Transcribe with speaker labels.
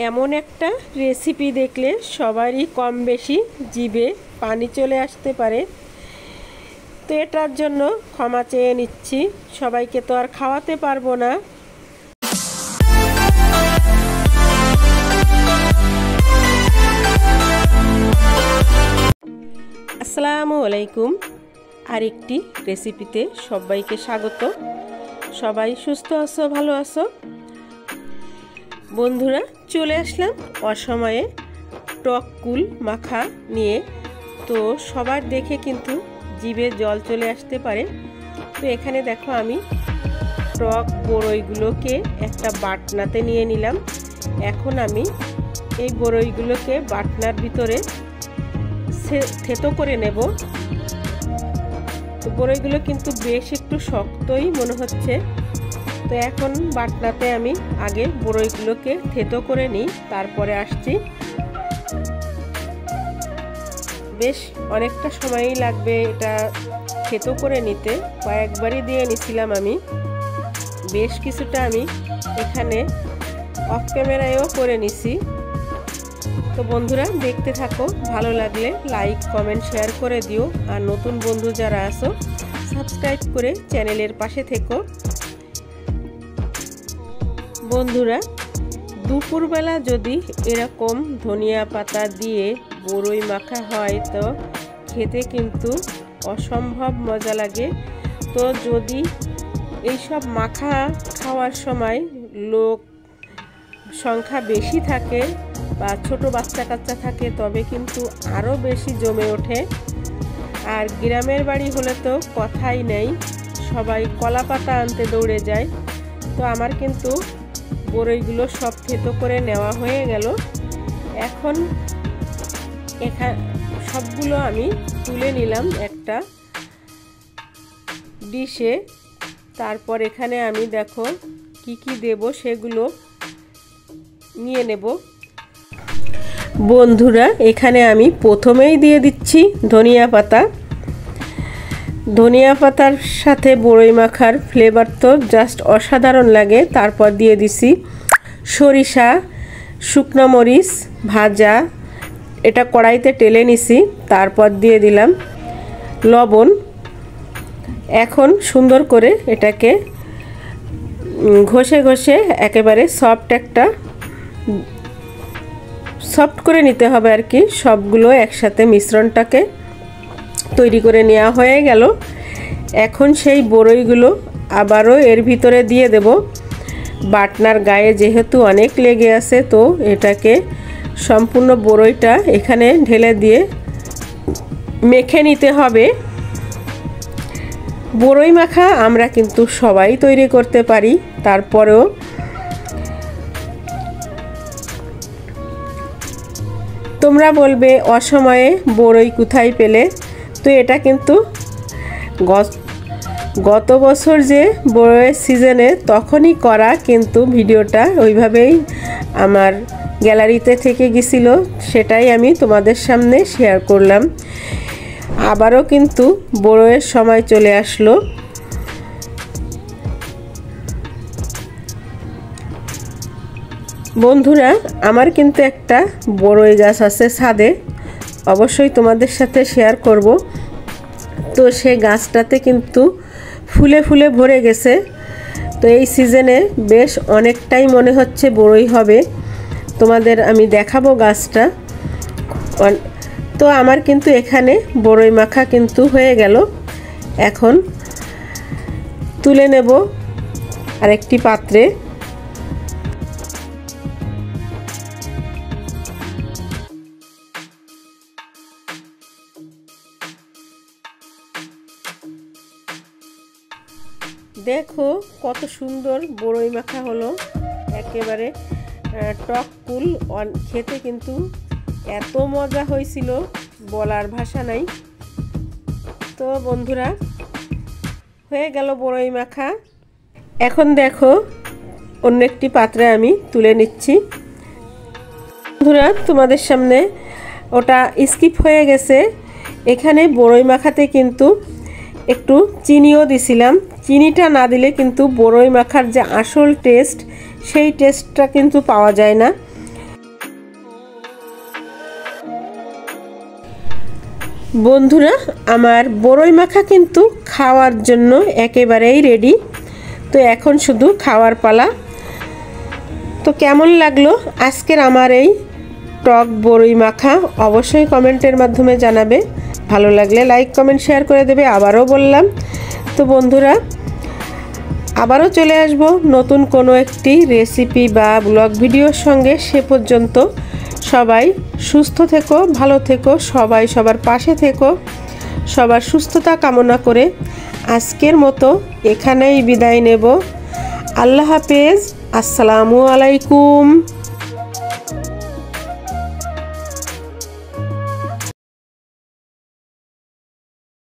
Speaker 1: এমন একটা রেসিপি দেখলে সবারই কম বেশি জিভে পানি চলে আসতে পারে। তো এটার জন্য ক্ষমা চেয়ে নিচ্ছি, সবাইকে তো আর খাওয়াতে পারবো না। আসসালামু আলাইকুম। আরেকটি রেসিপিতে সবাইকে স্বাগত। সবাই সুস্থ আছো, ভালো আছো? বন্ধুরা, চলে আসলাম অসময়ে টক কুল মাখা নিয়ে। তো সবার দেখে কিন্তু জিভে জল চলে আসতে পারে। তো এখানে দেখো আমি টক বড়ইগুলোকে একটা বাটনাতে নিয়ে নিলাম। এখন আমি এই বড়ইগুলোকে বাটনার ভিতরে থেতো করে নেব। তো বড়ইগুলো কিন্তু বেশ একটু শক্তই মনে হচ্ছে। তো এখন বাটনাতে আমি আগে বড়ইগুলোকে থেতো করে নিই, তারপরে আসছি। বেশ অনেকটা সময়ই লাগবে এটা থেতো করে নিতে, কয়েকবারই দিয়ে নিছিলাম আমি। বেশ কিছুটা আমি এখানে অফ ক্যামেরায়ও করে নিছি। তো বন্ধুরা দেখতে থাকো, ভালো লাগলে লাইক কমেন্ট শেয়ার করে দিও। আর নতুন বন্ধু যারা আছো সাবস্ক্রাইব করে চ্যানেলের পাশে থেকো। বন্ধুরা, দুপুরবেলা যদি এরকম ধনিয়া পাতা দিয়ে বড়ই মাখা হয় তো খেতে কিন্তু অসম্ভব মজা লাগে। তো যদি এইসব মাখা খাওয়ার সময় লোক সংখ্যা বেশি থাকে বা ছোট বাচ্চা কাচ্চা থাকে তবে কিন্তু আরও বেশি জমে ওঠে। আর গ্রামের বাড়ি হলে তো কথাই নেই, সবাই কলা পাতা আনতে দৌড়ে যায়। তো আমার কিন্তু বড়ইগুলো সব থেতো করে নেওয়া হয়ে গেল। এখন সবগুলো আমি তুলে নিলাম একটা ডিশে। তারপর এখানে আমি দেখো কি কি দেব সেগুলো নিয়ে নেব। বন্ধুরা, এখানে আমি প্রথমেই দিয়ে দিচ্ছি ধনিয়া পাতা। ধনিয়া পাতার সাথে বড়ই মাখার ফ্লেভার তো জাস্ট অসাধারণ লাগে। তারপর দিয়ে দিছি সরিষা, শুকনো মরিচ ভাজা, এটা কড়াইতে টেলে নিছি। তারপর দিয়ে দিলাম লবণ। এখন সুন্দর করে এটাকে ঘষে ঘষে একেবারে সফট করে নিতে হবে আর কি। সবগুলো একসাথে মিশ্রণটাকে তৈরি করে নেওয়া হয়ে গেল। এখন সেই বড়ইগুলো আবারও এর ভিতরে দিয়ে দেব। বাটনার গায়ে যেহেতু অনেক লেগে আছে, তো এটাকে সম্পূর্ণ বড়ইটা এখানে ঢেলে দিয়ে মেখে নিতে হবে। বড়ই মাখা আমরা কিন্তু সবাই তৈরি করতে পারি, তারপরেও তোমরা বলবে অসময়ে বড়ই কোথায় পেলে। তো এটা কিন্তু গত বছর যে বড়ইয়ের সিজনে তখনই করা, কিন্তু ভিডিওটা ওইভাবেই আমার গ্যালারিতে থেকে গেছিল, সেটাই আমি তোমাদের সামনে শেয়ার করলাম। আবারও কিন্তু বড়ইয়ের সময় চলে আসলো। বন্ধুরা, আমার কিন্তু একটা বড়ই গাছ আছে ছাদে, অবশ্যই তোমাদের সাথে শেয়ার করব। তো সে গাছটাতে কিন্তু ফুলে ফুলে ভরে গেছে। তো এই সিজনে বেশ অনেকটাই মনে হচ্ছে বড়ই হবে। তোমাদের আমি দেখাবো গাছটা। তো আমার কিন্তু এখানে বড়ই মাখা কিন্তু হয়ে গেল। এখন তুলে নেব আরেকটি পাত্রে। দেখো কত সুন্দর বড়ই মাখা হলো, একেবারে টক কুল। খেতে কিন্তু এত মজা হয়েছিল বলার ভাষা নাই। তো বন্ধুরা, হয়ে গেল বড়ই মাখা। এখন দেখো অন্য একটি পাত্রে আমি তুলে নিচ্ছি। বন্ধুরা, তোমাদের সামনে ওটা স্কিপ হয়ে গেছে। এখানে বড়ই মাখাতে কিন্তু একটু চিনিও দিছিলাম। চিনিটা না দিলে কিন্তু বড়ই মাখার যে আসল টেস্ট সেই টেস্টটা কিন্তু পাওয়া যায় না। বন্ধুরা, আমার বড়ই মাখা কিন্তু খাওয়ার জন্য একেবারেই রেডি। তো এখন শুধু খাওয়ার পালা। তো কেমন লাগলো আজকের আমার এই টক বড়ই মাখা অবশ্যই কমেন্টের মাধ্যমে জানাবে। ভালো লাগলে লাইক কমেন্ট শেয়ার করে দেবে। আবারও বললাম, তো বন্ধুরা আবারও চলে আসব নতুন কোনো একটি রেসিপি বা ব্লগ ভিডিওর সঙ্গে। সে পর্যন্ত সবাই সুস্থ থেকো, ভালো থেকো, সবাই সবার পাশে থেকো। সবার সুস্থতা কামনা করে আজকের মতো এখানেই বিদায় নেব। আল্লাহ হাফেজ। আসসালামু আলাইকুম।